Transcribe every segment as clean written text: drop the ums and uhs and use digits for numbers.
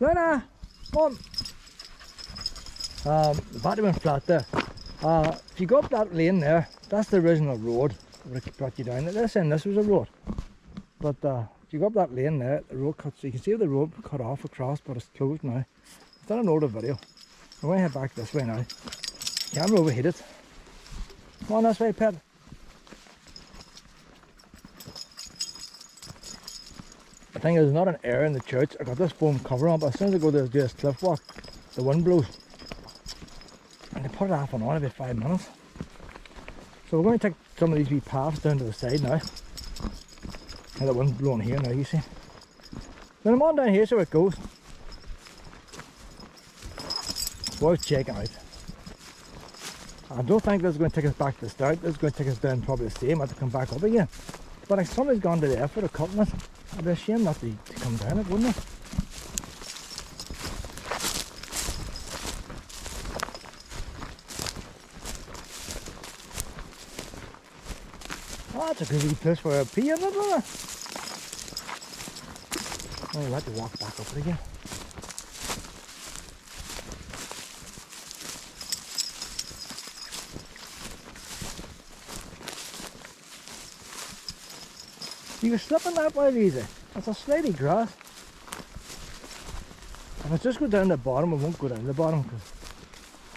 Luna, come on. The battery went flat there. If you go up that lane there, that's the original road that brought you down. This was a road. But if you go up that lane there, the road cuts. So you can see the road cut off across, but it's closed now. I've done an older video. I'm going to head back this way now. Camera overheated. Come on this way, pet. The thing is, there's not an air in the church. I got this foam cover on, but as soon as I go to do this cliff walk, the wind blows. And they put it off and on about 5 minutes. So we're going to take some of these wee paths down to the side now. And the wind's blowing here now, you see. Then I'm on down here, so it goes. It's worth checking out. I don't think this is going to take us back to the start. This is going to take us down probably the same. I have to come back up again. But if somebody's gone to the effort of cutting it, it'd be a shame not to come down it, wouldn't it? Oh, that's a good wee place for a pee, isn't it? Oh, we'll have to walk back up it again. You were slipping that way easy. It's a slidey grass. If I just go down the bottom, I won't go down the bottom because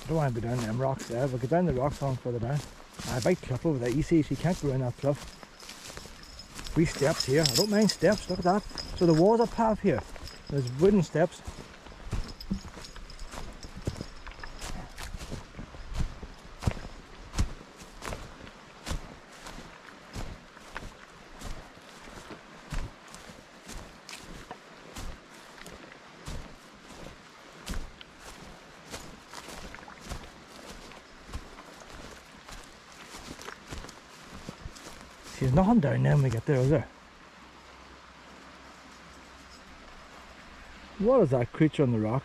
I don't want to be down them rocks there. If I go down the rocks on further down. I big cliff over there, you see, so you can't go around that cliff. 3 steps here. I don't mind steps, look at that. So there was a path here. There's wooden steps. See, there's nothing down there when we get there, is there? What is that creature on the rock?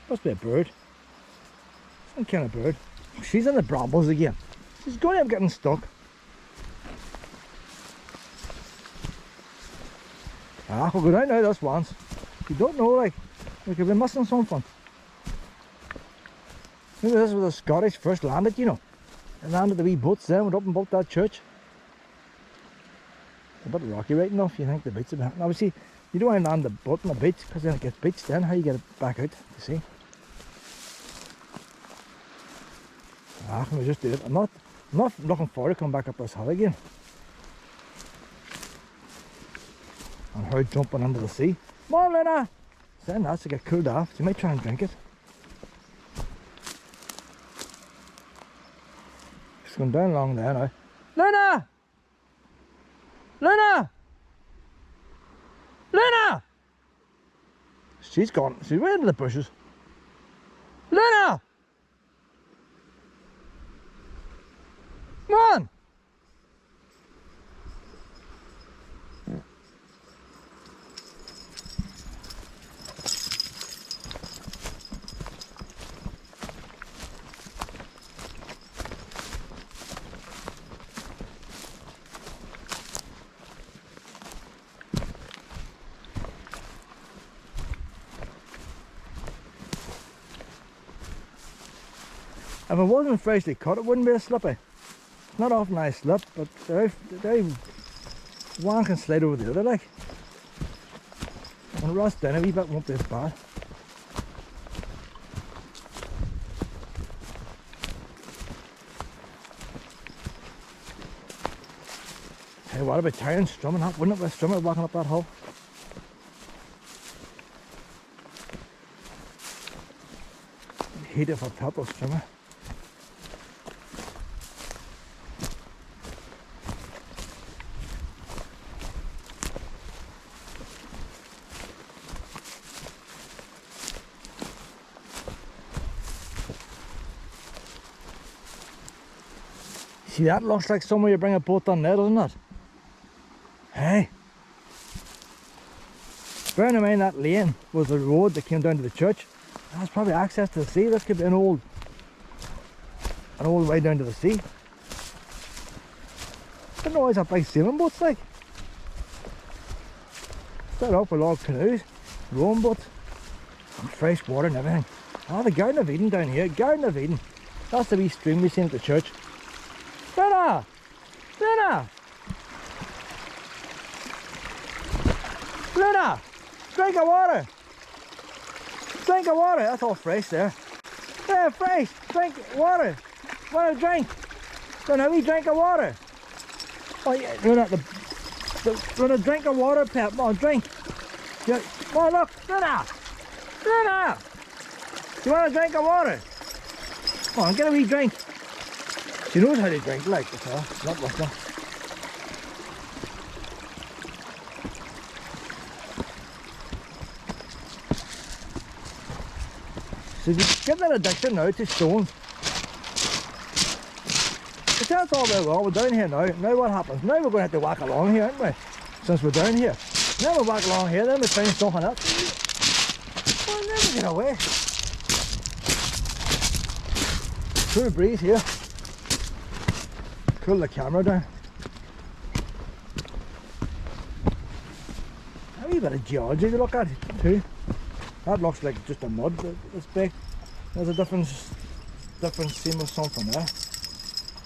Must be a bird. Some kind of bird. She's in the brambles again. She's going up getting stuck. We'll go down now this once. If you don't know, like, we could be missing something. Maybe this was the Scottish first landed, you know. They landed the wee boats there, went up and built that church. It's a bit rocky right enough, you think the beach a bit. Now, see, you don't want to land the boat on the beach because then it gets beached then. How you get it back out, you see? Can we just do it? I'm not looking forward to come back up this hill again. And her jumping into the sea. Come on, Lena! Saying that to get cooled off. You might try and drink it. She's going down along there now. Lena! Lena! Lena! She's gone. She's way into the bushes. Lena! Come on! If it wasn't freshly cut, it wouldn't be as slippy. It's not often I slip, but one can slide over the other, like. When it rusts down a wee bit, it won't be as bad. Hey, what about tiring strumming up? Wouldn't it be strumming walking up that hill? I'd hate if I felt those strumming. See, that looks like somewhere you bring a boat on there, doesn't it? Hey! Bearing in mind that lane was the road that came down to the church. That's probably access to the sea. This could be an old way down to the sea. I don't know why it's a big sailing boats like. Set up with log canoes. rowing boats, and fresh water and everything. Ah, the Garden of Eden down here, Garden of Eden. That's the wee stream we seen at the church. Luna! Luna! Luna! Drink of water! Drink of water! That's all fresh there. Yeah, fresh! Drink water! Want a drink? Luna, we drink of water! Oh yeah, Luna, Luna, drink of water, Pep. Come on, drink! Yeah. Come on, look! Luna! Luna! Do you want a drink of water? Come on, get a wee drink. She knows how to drink, like, that's all. Not listening. So you get that addiction now to stones. But that's all very well. We're down here now. Now what happens? Now we're going to have to walk along here, aren't we? Since we're down here. Now we walk along here, then we find something else. We'll never get away. Cool breeze here. Cool the camera down. A wee bit of geology to look at too. That looks like just a mud that's big. There's a different seam of something there.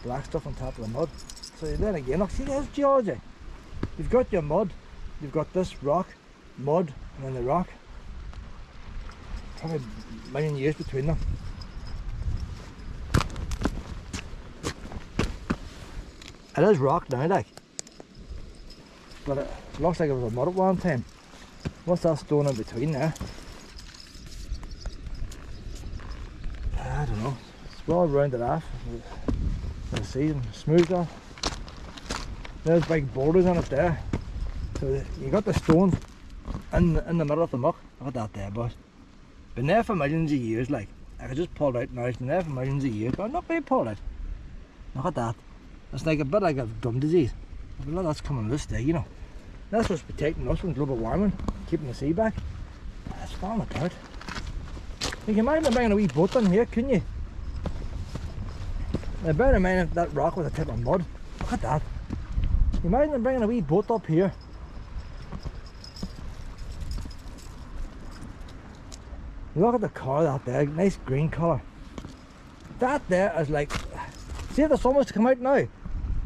Black stuff on top of the mud. So then again, look, see, there's geology. You've got your mud, you've got this rock, mud, and then the rock. Probably a million years between them. It is rock now, like. But it looks like it was a mud at one time. What's that stone in between there? I don't know. It's well rounded off. Let's see, and smoothed off. There's big boulders on it there. So you got the stones in the middle of the muck. Look at that there, boys. Been there for millions of years, like. I could just pull it out now. It's been there for millions of years, but I'm not going to pull it. Look at that. It's like a bit like a gum disease. A lot of that's coming loose there, you know. That's what's protecting us from global warming, keeping the sea back. It's falling apart. You can imagine bringing a wee boat in here, couldn't you? Now bear in mind if that rock was a tip of mud. Look at that. Imagine bringing a wee boat up here. Look at the colour of that there, nice green colour. That there is like, see if the sun was to come out now.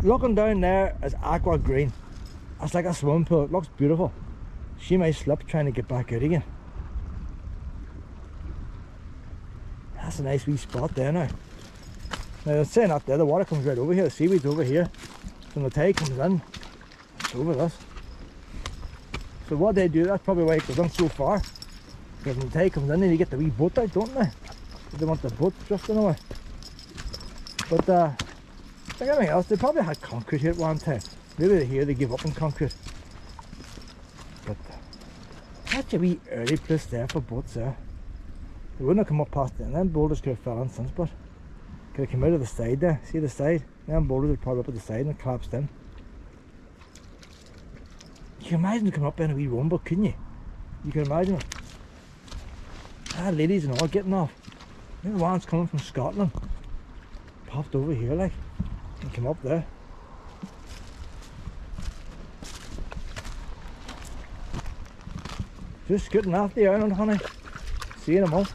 Looking down there is aqua green. It's like a swimming pool, it looks beautiful. She might slip trying to get back out again. That's a nice wee spot there now. Now saying that there, the water comes right over here, the seaweed's over here. When the tide comes in, it's over this. So what they do, that's probably why it goes on so far. Because when the tide comes in, then you get the wee boat out, don't they? They want the boat drifting away. But like everything else, they probably had concrete here at one time. Maybe here they give up on concrete. But that's a wee early place there for boats there. They wouldn't have come up past it, and then boulders could have fell in since, but could have come out of the side there. See the side? Then boulders would probably up at the side and collapsed in. You can imagine coming up in a wee rumble, couldn't you? You can imagine it. Ah, ladies and all getting off. Maybe one's coming from Scotland. Popped over here like, and came up there. Just scooting off the island, honey. Seeing them all.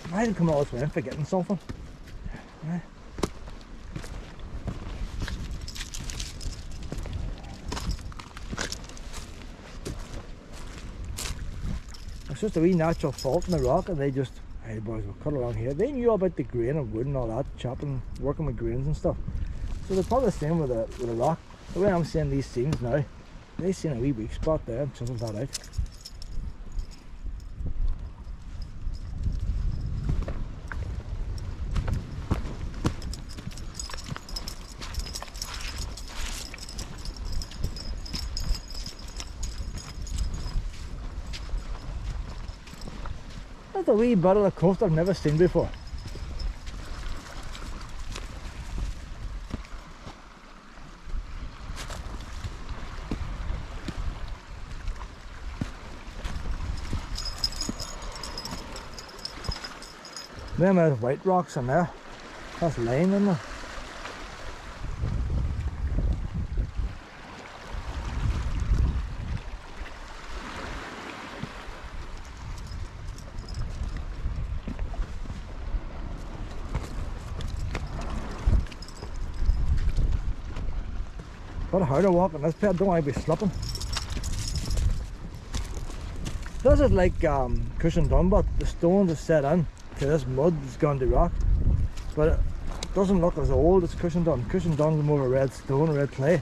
Imagine coming all this way and forgetting something. Yeah. It's just a wee natural fault in the rock, and they just, hey boys, we'll cut along here. They knew about the grain and wood and all that, chopping, working with grains and stuff. So they're probably the same with the rock. The way I'm seeing these seams now, they seen a wee weak spot there and chiseled that out. That's a wee bit of the coast I've never seen before. Them are white rocks in there. That's lime in there. bit harder walking this place. I don't want to be slipping. This is like Cushendall, but the stones are set in to this mud that's gone to rock. But it doesn't look as old as Cushendall. Cushendall is more of a red stone, a red clay.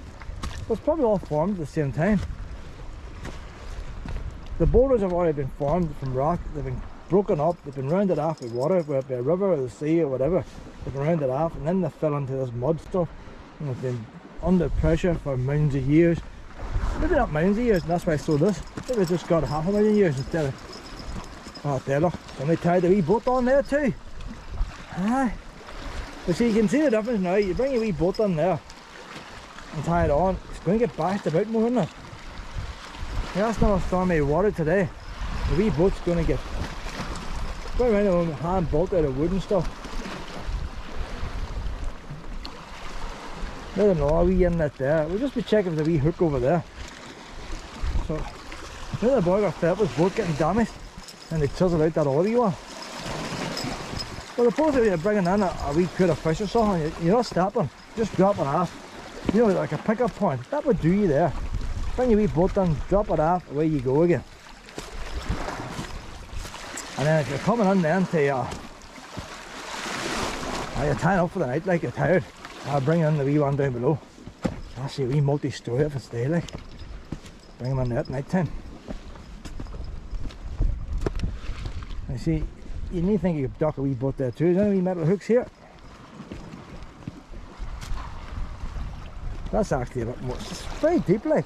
But it's probably all formed at the same time. The boulders have already been formed from rock. They've been broken up, they've been rounded off with water, whether it be a river or the sea or whatever. They've been rounded off and then they fell into this mud stuff. And they've been under pressure for millions of years. Maybe not millions of years, and that's why I saw this. Maybe it's just got 500,000 years instead of... Oh, there, look. Somebody tied the wee boat on there too. Aye. But see, you can see the difference now. You bring your wee boat on there and tie it on. It's going to get bashed about more, isn't it? Yeah, that's not a stormy water today. The wee boat's going to get going around with hand bolt out of wood and stuff. I don't know, a wee inlet there. We'll just be checking the wee hook over there. So, the boy got fed up with his boat getting damaged and they chiseled out that other one. Well, suppose if you're bringing in a wee crate of fish or something, you're not stopping, just drop it off. You know, like a pickup point. That would do you there. Bring your wee boat in, drop it off, away you go again. And then if you're coming in then to you're tying up for the night like you're tired, I'll bring in the wee one down below. That's a wee multi-story if it's daylight. Bring them in there at night time. You see, you need to think you could dock a wee boat there too. There's any wee metal hooks here. That's actually a bit more. It's very deep, like.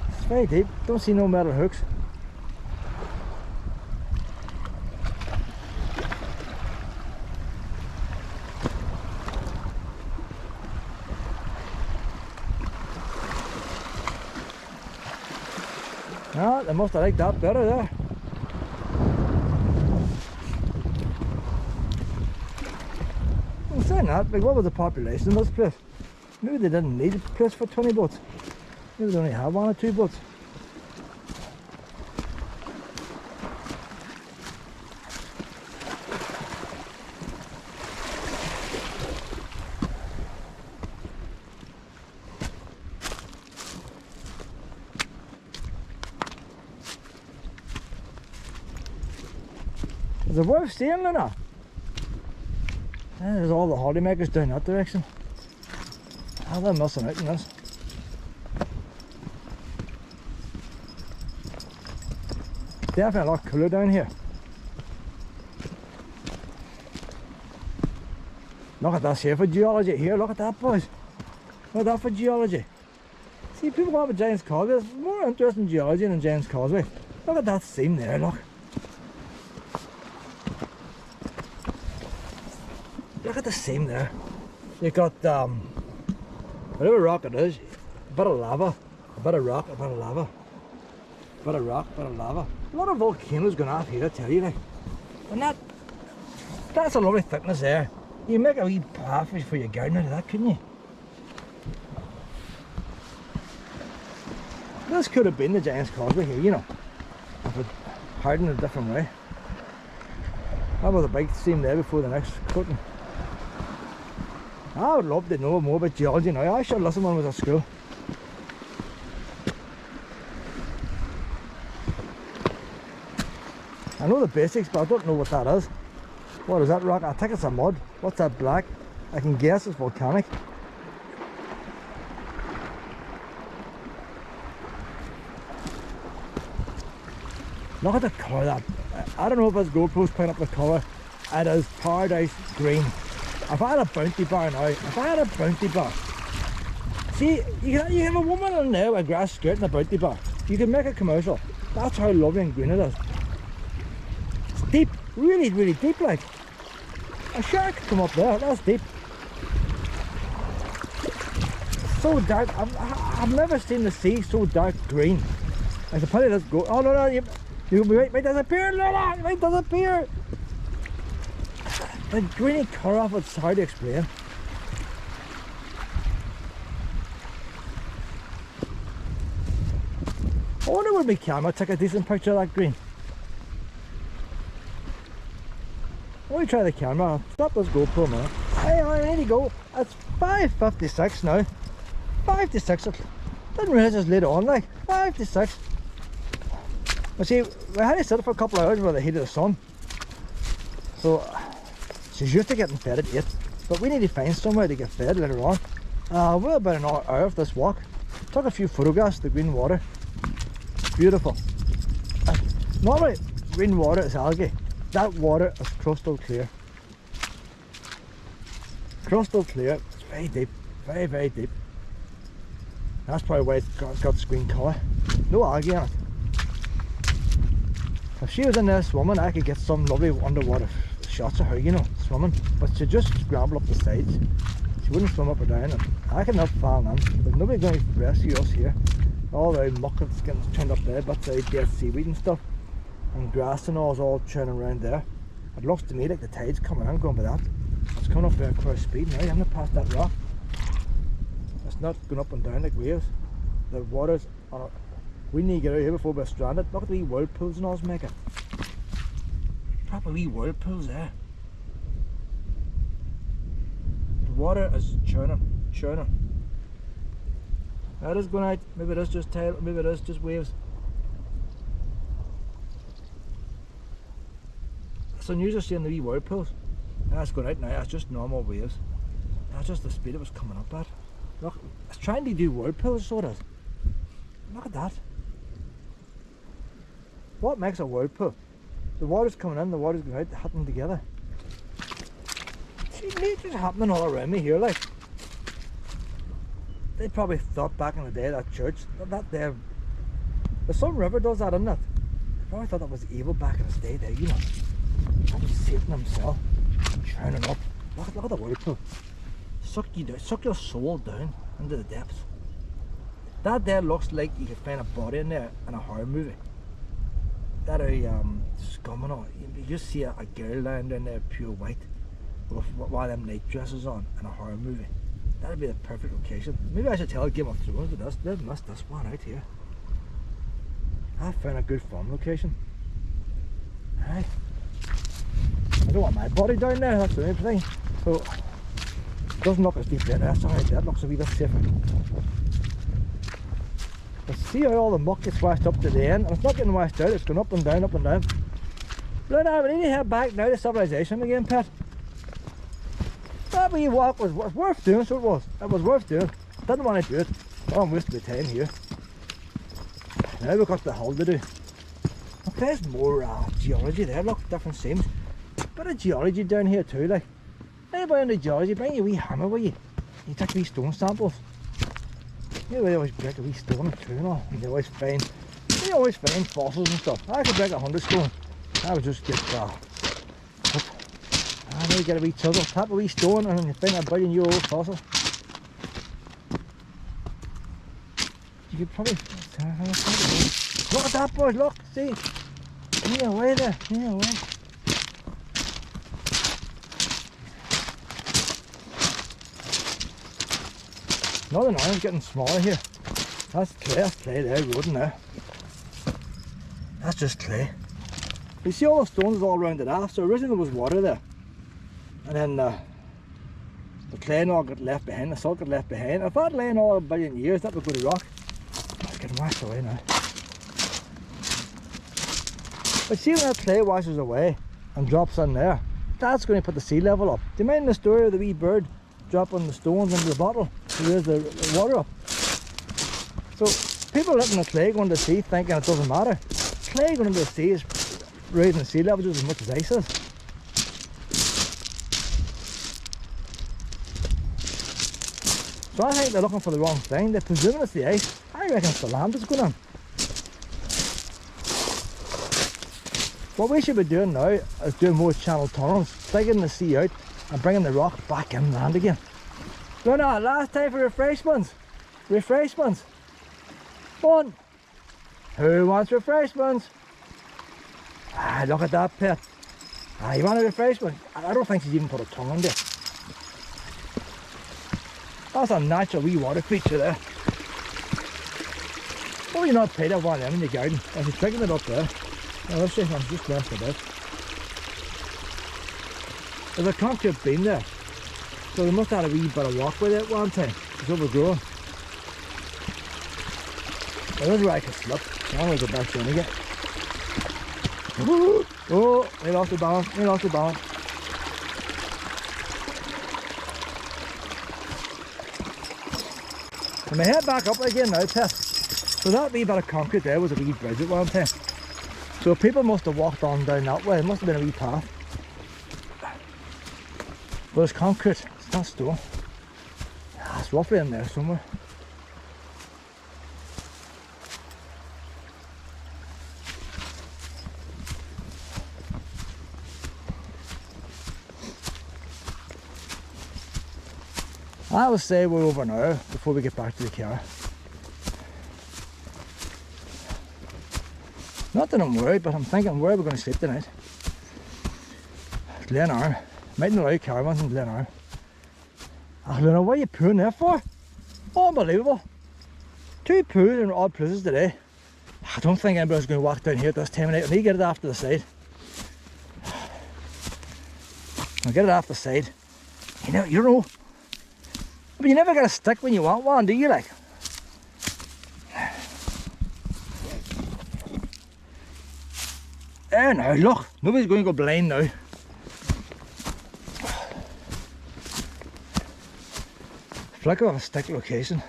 It's very deep. Don't see no metal hooks. Ah, they must have liked that better there. I'm saying that, like, what was the population of this place? Maybe they didn't need a place for 20 boats. Maybe they only have 1 or 2 boats. Is it worth staying or not? There's all the holidaymakers down that direction. Oh, they're missing out in this. Definitely a lot cooler down here. Look at this here for geology. Here, look at that, boys. Look at that for geology. See, people go up at Giant's Causeway. There's more interesting geology than Giant's Causeway. Look at that seam there, look. Look at the seam there. You've got whatever rock it is, a bit of lava, a bit of rock, a bit of lava, a bit of rock, a bit of lava. A lot of volcanoes going off here, I tell you, like. And that's a lovely thickness there. You can make a wee path for your garden out of that, couldn't you? This could have been the Giant's Causeway here, you know, if it hardened a different way. That was a big seam there before the next cutting. I would love to know more about geology now. I should listen when I was at school. I know the basics, but I don't know what that is. What is that rock? I think it's a mud. What's that black? I can guess it's volcanic. Look at the colour of that. I don't know if it's GoPro's picking up the colour. It is paradise green. If I had a bounty bar now, see, you have a woman in there with a grass skirt and a bounty bar. You can make a commercial. That's how lovely and green it is. It's deep, really, really deep, like. A shark could come up there, that's deep. It's so dark, I've never seen the sea so dark green. I can probably just go, oh no, you might disappear, Lola, you might disappear. The greeny colour of it's hard to explain. I wonder would my camera take a decent picture of that green. Let me try the camera. Stop this GoPro, man. Hey, I need to go. It's 5:56 now. 5 to 6 o'clock. Didn't realise it was later on, like 5 to 6. But see, we had to sit for a couple of hours by the heat of the sun. So she's used to getting fed at 8. But we need to find somewhere to get fed later on. We're about an hour of this walk. Took a few photographs of the green water. Beautiful. Normally, green water is algae. That water is crystal clear. Crystal clear. It's very deep. Very, very deep. That's probably why it's got this green colour. No algae in it. If she was in there swimming, I could get some lovely underwater shots of her, you know, swimming. But she just scramble up the sides. She wouldn't swim up or down, and I could not fall in. There's nobody going to rescue us here. All the muck that's getting turned up there, but the dead seaweed and stuff, and grass and all is all churning around there. It looks to me like the tide's coming in, going by that. It's coming up there at quite speed now. I'm not past that rock. It's not going up and down like waves. The water's on it. We need to get out of here before we're stranded. Look at the wee whirlpools and all it's making. Proper wee whirlpools there. The water is churning. That is going out. Maybe it is just tide, maybe it is just waves. It's unusual seeing the wee whirlpools. That's going out now. That's just normal waves. That's just the speed it was coming up at. Look, it's trying to do whirlpools, so it is. Look at that. What makes a whirlpool? The water's coming in, the water's going out, happening together. See, nature's happening all around me here, like. They probably thought back in the day, that church, that there, the Sun River does that, isn't it? They probably thought that was evil back in the day there, you know. That was Satan himself, churning up. Look at the whirlpool. Suck you down, suck your soul down into the depths. That there looks like you could find a body in there in a horror movie. That scum and all. You just see a girl lying down there pure white with one of them night dresses on in a horror movie. That'd be the perfect location. Maybe I should tell Game of Thrones with this. They've missed this one out here. I found a good fun location. Aye. I don't want my body down there, that's the only thing. So it doesn't look as deep there. That's alright, that looks a wee bit safer. But see how all the muck gets washed up to the end, and it's not getting washed out, it's going up and down, up and down. But now we need to head back now to civilization again, Pat. That wee walk was worth doing, so it was. It was worth doing. Didn't want to do it. Oh, I'm wasting my time here. Now we've got the hull to do. Look, there's more geology there, look, different seams. Bit of geology down here too, like. Anybody into geology, bring your wee hammer with you. You take wee stone samples. You know, they always break a wee stone too and all. And they always find fossils and stuff. I could break 100 stone. I would just get I need to get a wee chisel, tap a wee stone, and then you find a billion-year-old fossil. You could probably look at that, boys, look, see? Near away there, near away. Northern Ireland's getting smaller here. That's clay there, rodent there. That's just clay. You see all the stones all rounded off, so originally there was water there. And then the clay and all got left behind, the salt got left behind. If that lay in all a billion years, that would go to rock. It's getting washed away now. But see when that clay washes away and drops in there, that's going to put the sea level up. Do you mind the story of the wee bird dropping the stones into the bottle to raise the water up? So people looking at clay going to the sea thinking it doesn't matter. Clay going into the sea is raising the sea level just as much as ice is. So I think they're looking for the wrong thing. They're presuming it's the ice. I reckon it's the land that's going on. What we should be doing now is doing more channel tunnels, digging the sea out and bringing the rock back inland again. So now, last time for refreshments. Refreshments. Fun. Who wants refreshments? Ah, look at that pit. Ah, you want a refreshment? I don't think she's even put a tongue in there. That's a natural wee water feature there. Oh, you're not paid, I want them in the garden. I was drinking it up there. Oh, let's see, I'm just left a bit. There's a concrete beam there. So they must have had a wee bit of walkway there at one time. It's overgrown. Well, this is where I could slip. I want to go back down again. Oh, he lost the balance. He lost the balance. I'm going to head back up again now, Pet. So that wee bit of concrete there was a wee bridge at one time. So people must have walked on down that way. It must have been a wee path. But it's concrete, it's not stone. It's roughly in there somewhere. I would say we're over now before we get back to the car. Not that I'm worried, but I'm thinking, where are we going to sleep tonight? Glenarm. Mightn't allow caravans in Glenarm. Oh, Luna, what are you pooing there for? Unbelievable. 2 poos in odd places today. I don't think anybody's going to walk down here at this time of night. I need to get it off to the side. I'll get it off the side. You know. But you never get a stick when you want one, do you, like? There now, look. Nobody's going to go blind now. Flicker of a stick location.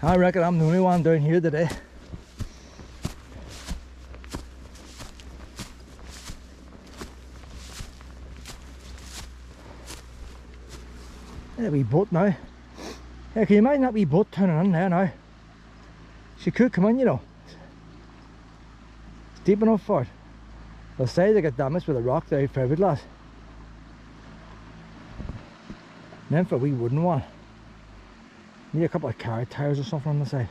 I reckon I'm the only one down here today. That wee boat now. Yeah, can you imagine that wee boat turning in there now? She could come in, you know. It's deep enough for it. The side they get damaged with a rock there, fiberglass. And then for a wee wooden one. Need a couple of car tires or something on the side.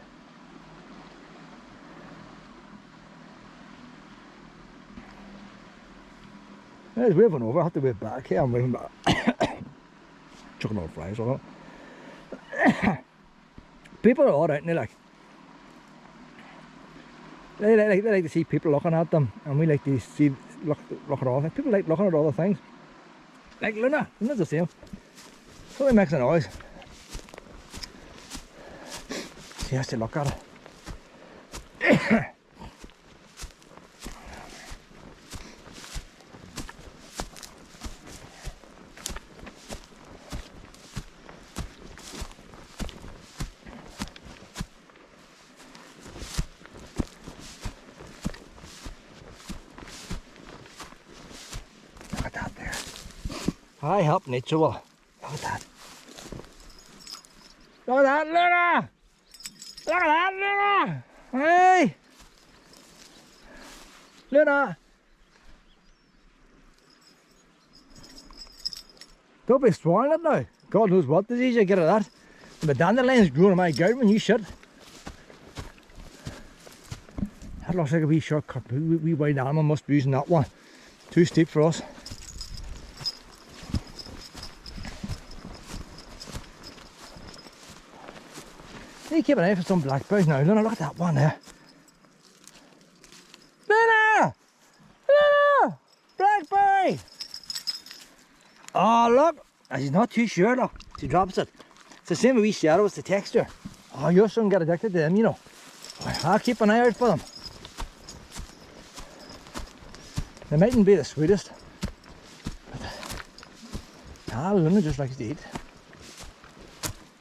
There's waving over, I have to wave back here, I'm waving back. Chucking all flies on it. People are alright, and they like to see people looking at them, and we like to see look at all things. People like looking at other things. Like Luna's the same. Somebody makes a noise. She has to look at it. Look at that there. I help nature well. Look at that. Look at that, Luna! Look at that, Luna! Hey! Luna! Don't be swallowing it now. God knows what disease you get of that. The dandelions growing in my garden when you shit. That looks like a wee shortcut. Wee wild animal must be using that one. Too steep for us. You keep an eye for some blackberries now. Luna, look at that one there. Luna! Luna! Blackberry! Oh, look. She's not too sure, look. She drops it. It's the same with wee shadow, it's the texture. Oh, your son got addicted to them, you know. I'll keep an eye out for them. They mightn't be the sweetest. But, Luna just likes to eat.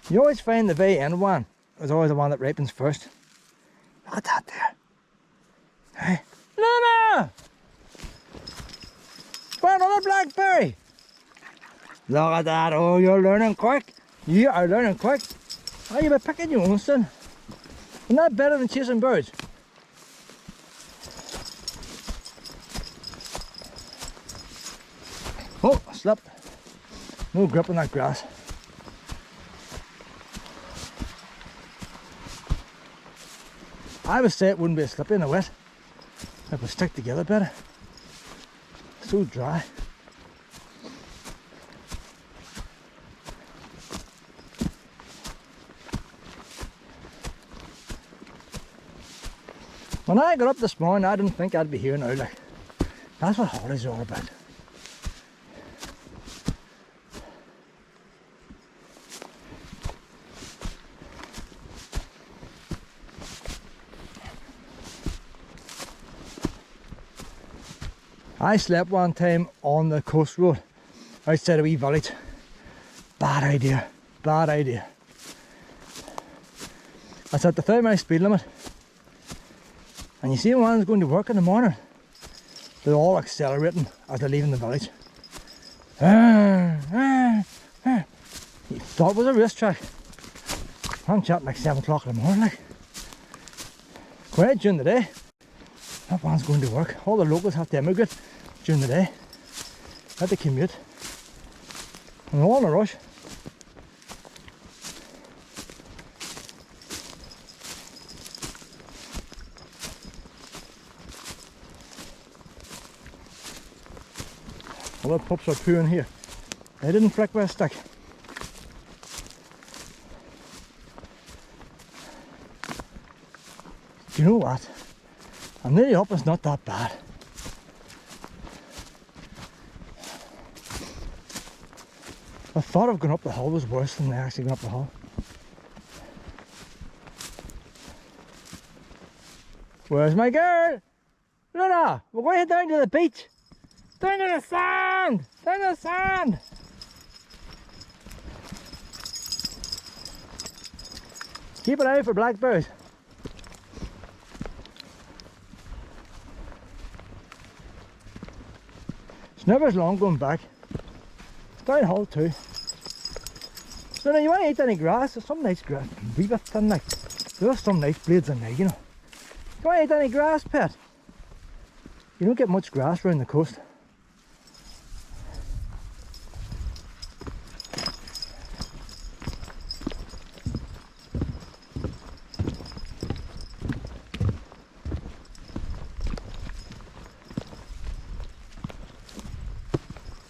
You always find the very end one is always the one that ripens first. Look at that there. Hey, Luna! For another blackberry! Look at that. Oh, you're learning quick. You are learning quick. Oh, you've been picking your own, son. Isn't that better than chasing birds? Oh, I slipped. No grip on that grass. I would say it wouldn't be as slippery in the wet. It would stick together better. So dry. When I got up this morning, I didn't think I'd be here now. Like, that's what holidays are all about. I slept one time on the coast road outside a wee village. Bad idea, bad idea. It's at the 30-mile speed limit. And you see when one's going to work in the morning, they're all accelerating as they're leaving the village. You thought it was a racetrack. I'm chatting like 7 o'clock in the morning, like. Quiet during the day. That one's going to work. All the locals have to immigrate during the day. Have to commute. And they're all in a rush. All the pups are pooing here. They didn't flick with a stick. Do you know what? I'm nearly up, it's not that bad. I thought of going up the hill was worse than actually going up the hill. Where's my girl? Luna, we're going down to the beach. Down to the sand! Down to the sand! Keep an eye for blackbirds. It's never as long going back. It's downhill too. So now you want to eat any grass? There's some nice grass. Wee bit thin like. There's some nice blades in there, you know. You want to eat any grass, pet? You don't get much grass around the coast.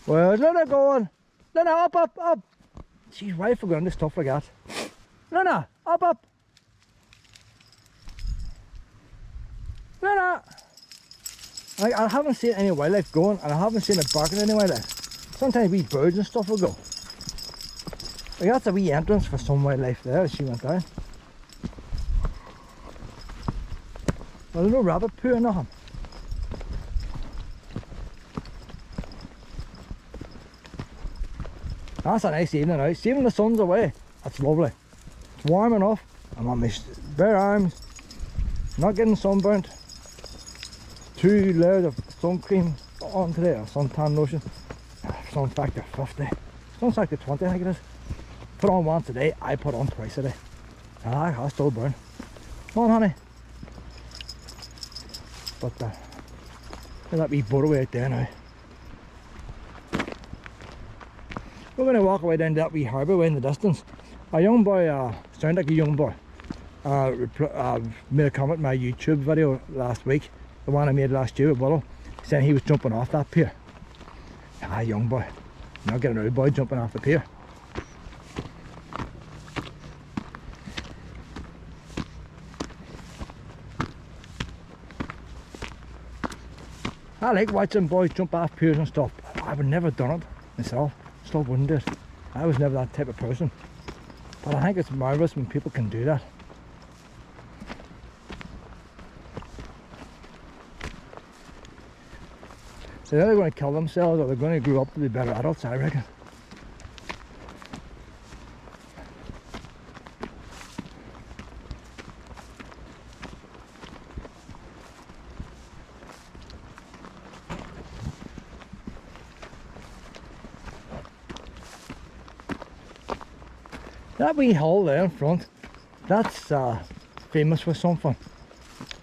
Where's Luna going? Luna, up, up, up! Jeez, why have I forgotten this stuff like that? Luna, up, up! Luna! I haven't seen any wildlife going, and I haven't seen it barking any wildlife. Sometimes wee birds and stuff will go. Like that's a wee entrance for some wildlife there as she went down. Well, there's no rabbit poo or nothing. That's a nice evening out. See when the sun's away, it's lovely. It's warm enough. I'm on my bare arms, not getting sunburnt. 2 layers of sun cream on today, or suntan lotion. Sun factor 50. Sun factor 20 I think it is. Put on once a day, I put on twice a day. I still burn. Come on honey. But look at that wee motorway out there now. We're going to walk away down that wee harbour way in the distance. A young boy, sounded like a young boy, made a comment in my YouTube video last week, the one I made last year with Willow, saying he was jumping off that pier. Ah, young boy, not getting an old boy jumping off the pier. I like watching boys jump off piers and stuff. I would never done it myself. Still wouldn't do it. I was never that type of person. But I think it's marvellous when people can do that. So they're either going to kill themselves or they're going to grow up to be better adults, I reckon. That wee hill there in front, that's famous for something.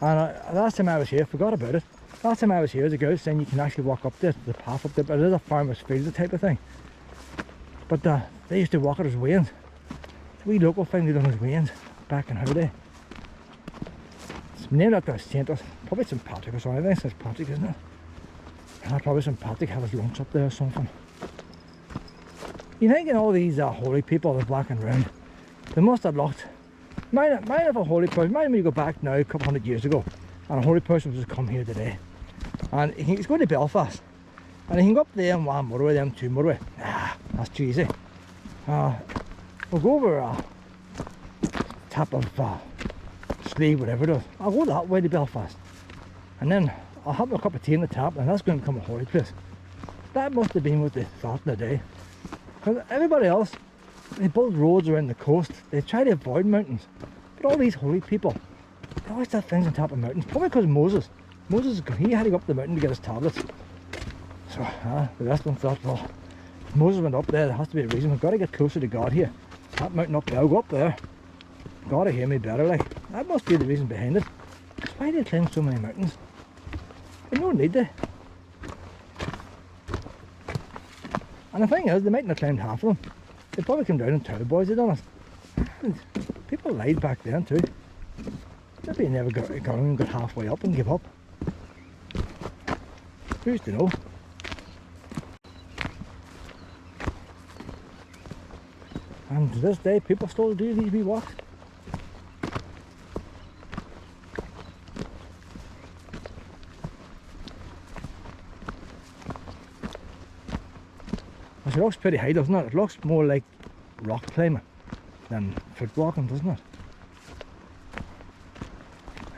And last time I was here, I forgot about it. Last time I was here, the girl saying you can actually walk up there, the path up there, but it is a farmer's field type of thing. But they used to walk it as wains. It's a wee local thing they done as wains back in her day. It's named after a saint, probably St. Patrick or something. I think it's St. Patrick, isn't it? Probably St. Patrick had his lunch up there or something. You think all these holy people that are walking around, they must have looked. Mind if a holy person, mind when you go back now a couple hundred years ago, and a holy person was to come here today, and he's going to Belfast, and he can go up there and one motorway, them 2 motorway. That's too easy. We'll go over tap of Slieve, whatever it is. I'll go that way to Belfast, and then I'll have a cup of tea in the tap and that's going to become a holy place. That must have been what they thought in the day. Because everybody else, they build roads around the coast. They try to avoid mountains. But all these holy people, they always have things on top of mountains. Probably because Moses, he had to go up the mountain to get his tablets. So the rest of them thought, well, if Moses went up there has to be a reason. We've got to get closer to God here. That mountain up there, I'll go up there. God will hear me better, like. That must be the reason behind it. Why do they climb so many mountains? They don't need to. And the thing is, they mightn't have climbed half of them. They probably came down in tow boys, they done it. And people lied back then too. Maybe they never got halfway up and give up. Who's to know? And to this day, people still do these wee walks. It looks pretty high, doesn't it? It looks more like rock climbing than foot walking, doesn't it?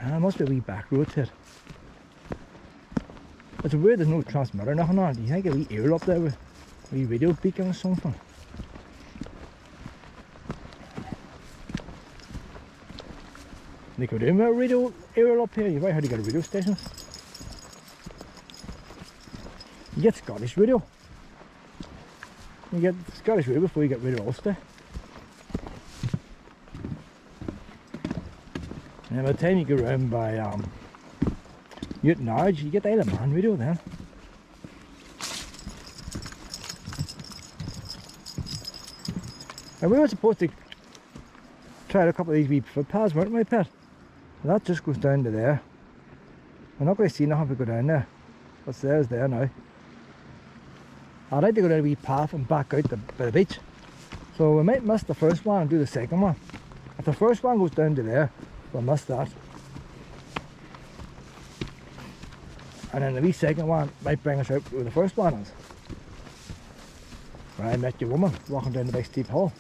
It must be a wee back road to it. It's weird there's no transmitter or nothing on it. Do you think a wee ear up there with a wee radio beacon or something? They could do a radio ear up here. You've heard how to get a radio station. You get Scottish radio. You get Scottish radio before you get rid of Austell. And by the time you go around by Newton Arch, you get the Isle of Man radio then. And we were supposed to try a couple of these wee footpaths, weren't we, Pet? And that just goes down to there. We're not going to see nothing if we go down there. What's there is there now. I'd like to go down a wee path and back out by the beach. So we might miss the first one and do the second one. If the first one goes down to there, we'll miss that. And then the wee second one might bring us out where the first one is. Where I met your woman walking down the big steep hill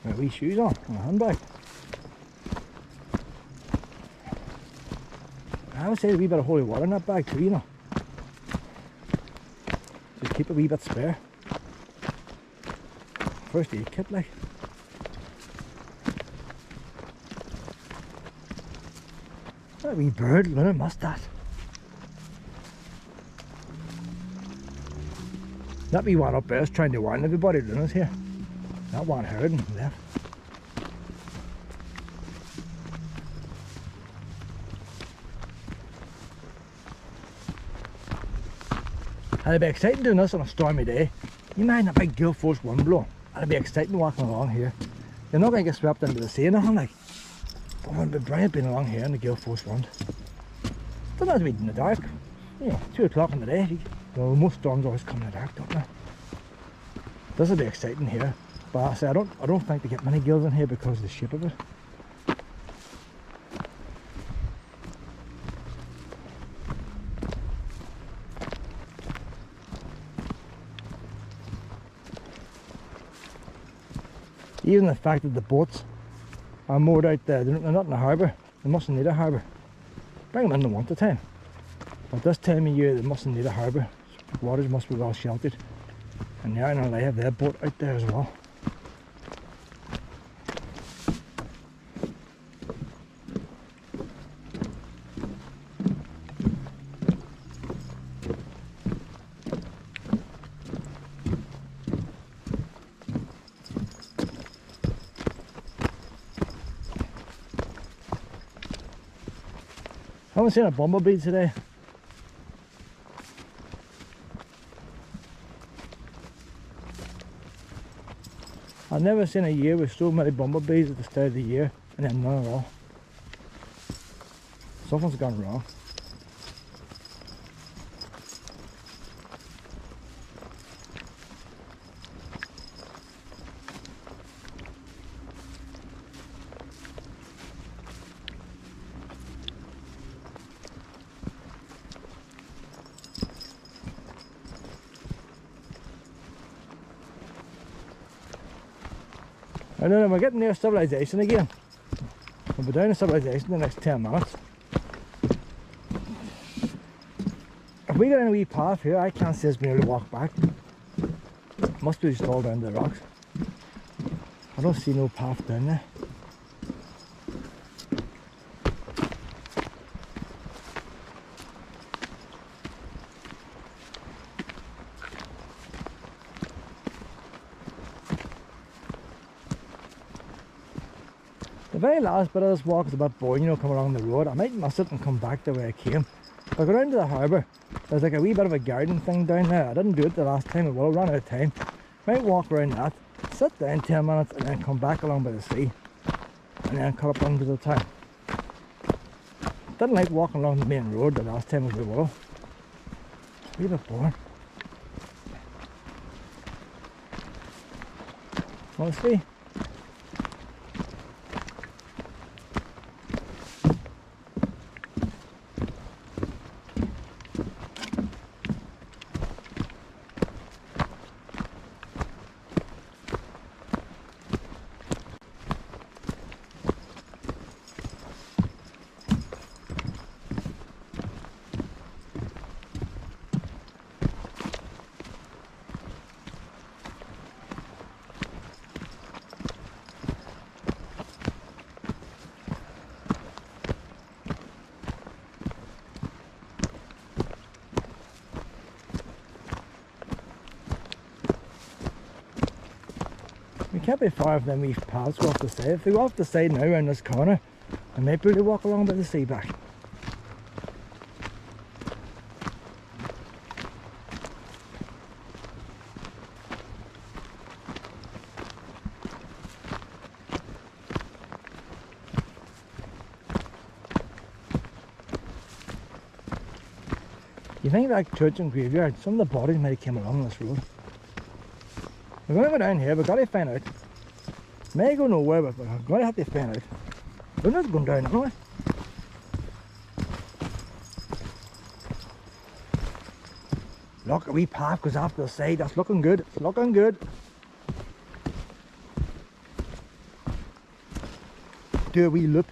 with wee shoes on and a handbag. I would say a wee bit of holy water in that bag too, you know. Just keep a wee bit spare. First aid kit, like. That wee bird, Luna must that. That wee one up there is trying to warn everybody Luna's here. That one heard and left. It'd be exciting doing this on a stormy day. You mind a big gale force wind blow. It'd be exciting walking along here. You're not going to get swept into the sea or nothing like. But it would be brilliant being along here in the gale force wind. Doesn't have to be in the dark. Yeah, 2 o'clock in the day. Well, most storms always come in the dark, don't they? This will be exciting here. But I say I don't think they get many gales in here because of the shape of it. Even the fact that the boats are moored out there, they're not in the harbour, they mustn't need a harbour. Bring them in the winter time. But this time of year they mustn't need a harbour. Waters must be well sheltered. And the Ireland have their boat out there as well. I haven't seen a bumblebee today. I've never seen a year with so many bumblebees at the start of the year and then none at all. Something's gone wrong. And then we're getting near civilization again. We'll be down to civilization in the next 10 minutes. We got in a wee path here. I can't see us being able to walk back. Must be just all down the rocks. I don't see no path down there. The very last bit of this walk is a bit boring, you know, coming along the road. I might miss it and come back the way I came. If I go down to the harbour, there's like a wee bit of a garden thing down there. I didn't do it the last time, I ran out of time. Might walk around that, sit down 10 minutes and then come back along by the sea. And then cut up onto the town. Didn't like walking along the main road the last time I was with Willow. It's a wee bit boring. Want to see? We can't be far from them wee paths go off the side. If we go off the side now around this corner, I might be able to walk along by the sea back. You think that church and graveyard, some of the bodies might have came along this road. We're going to go down here, we've got to find out. May go nowhere, but we're going to have to find out. We're not going down anyway. Look, a wee path goes off to the side, that's looking good, it's looking good. Do a wee loop.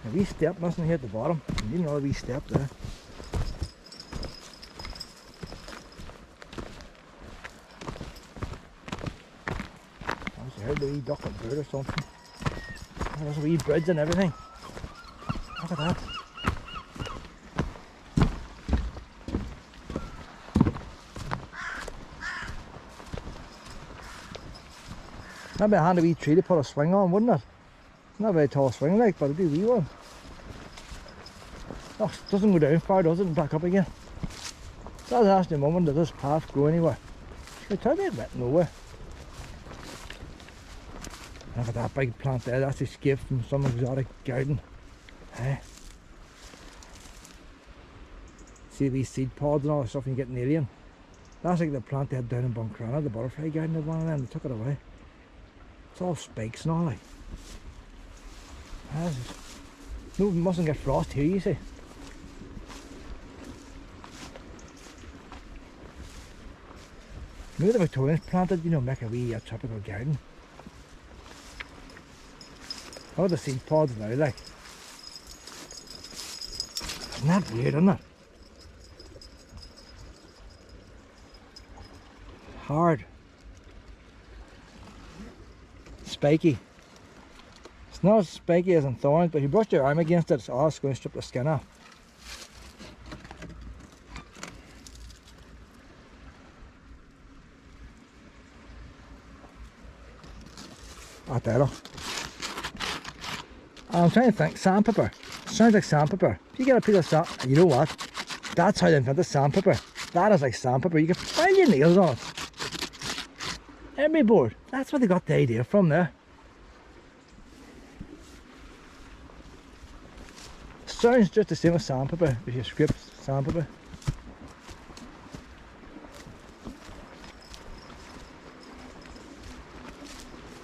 A wee step mustn't hit the bottom. You need another wee step there. I heard the wee duck or bird or something. Oh, there's a wee bridge and everything. Look at that. That'd be a handy wee tree to put a swing on, wouldn't it? Not a very tall swing like, but it'd be a wee one. Oh, it doesn't go down far, does it? And back up again. So I was asking a moment, does this path go anywhere? It's totally went nowhere. Look at that big plant there, that's escaped from some exotic garden. Eh? See these seed pods and all the stuff you get in Alien? That's like the plant they had down in Buncrana, the butterfly garden of one of them, they took it away. It's all spikes and all like. No, mustn't get frost here, you see. Maybe the Victorians planted, you know, make a wee tropical garden. Oh, the seed pods now, like. Isn't that weird, isn't it? Hard. Spiky. It's not as spiky as in thorns, but if you brush your arm against it, it's going to strip the skin off. Ah, there. I'm trying to think, sandpaper. Sounds like sandpaper. If you get a piece of sand, you know what? That's how they invented sandpaper. That is like sandpaper. You can file your nails on it. Every board. That's where they got the idea from there. Sounds just the same as sandpaper if you script sandpaper.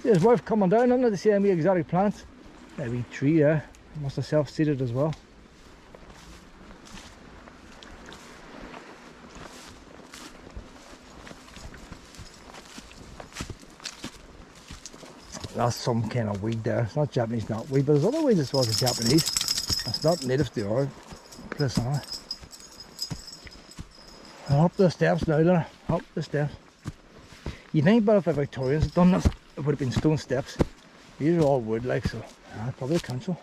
It's worth coming down, isn't it, to see them wee exotic plants. That wee tree there, must have self-seeded as well. that's some kind of weed there. It's not Japanese knotweed, but there's other weeds as well as Japanese. It's not native to our place, huh? Up the steps now, then. Up the steps. You think about if the Victorians had done this, it would have been stone steps. These are all wood, like, so probably the council.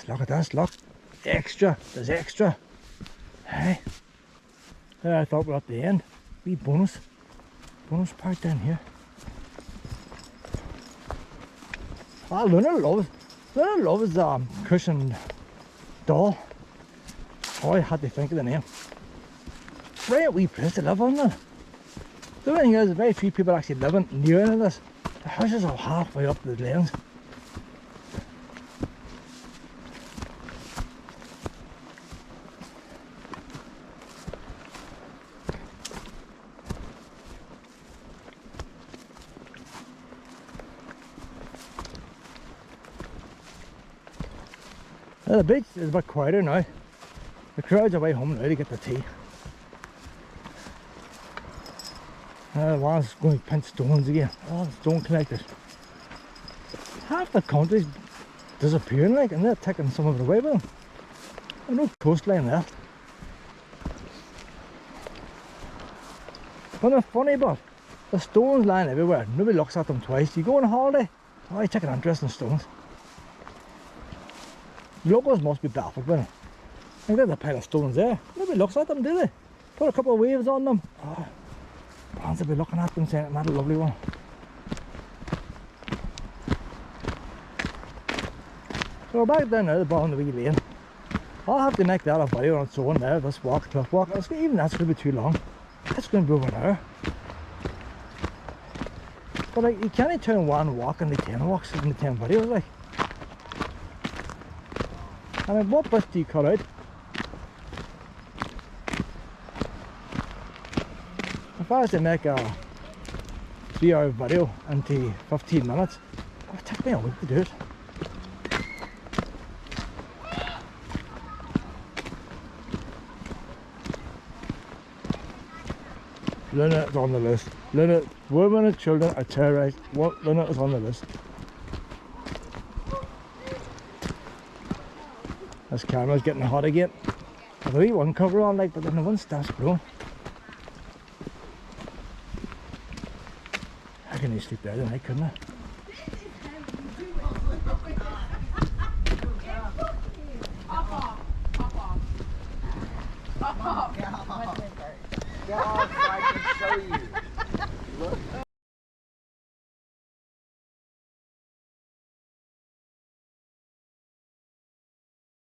Look at this, look. Extra, there's extra. Hey. There, I thought we were at the end. Wee bonus part down here. Ah, Luna loves Cushendall. Oh, I had to think of the name. Right, a wee place to live on there. The thing is, very few people actually living near any of this. The houses are halfway up the lanes. The beach is a bit quieter now. The crowds are way home now to get the tea. One's going to pinch stones again. Oh, the stone collectors. Half the country's disappearing, like, and they're taking some of it away with them. There's no coastline left. But they're funny, but the stones lying everywhere. Nobody looks at them twice. You go on a holiday, oh, you take an interest in stones. Locals must be baffled with them. I think there's a pile of stones there. Nobody looks at them, do they? Put a couple of waves on them. Oh, fans will be looking at them saying, "That's a lovely one." So we're back down now the bottom of the wee lane. I'll have to make that a video on its own there, this walk, cliff walk. Even that's going to be too long. That's going to be over an hour. But like, you can't turn one walk into 10 walks into 10 videos, like. I mean, what bits do you cut out? If I was to make a 3-hour video into 15 minutes, it would take me a week to do it. Luna is on the list. Luna, women and children are terrorised. Luna is on the list. This camera's getting hot again. I've a wee one cover on, like, but then the one starts blowing. I can sleep there tonight, couldn't I?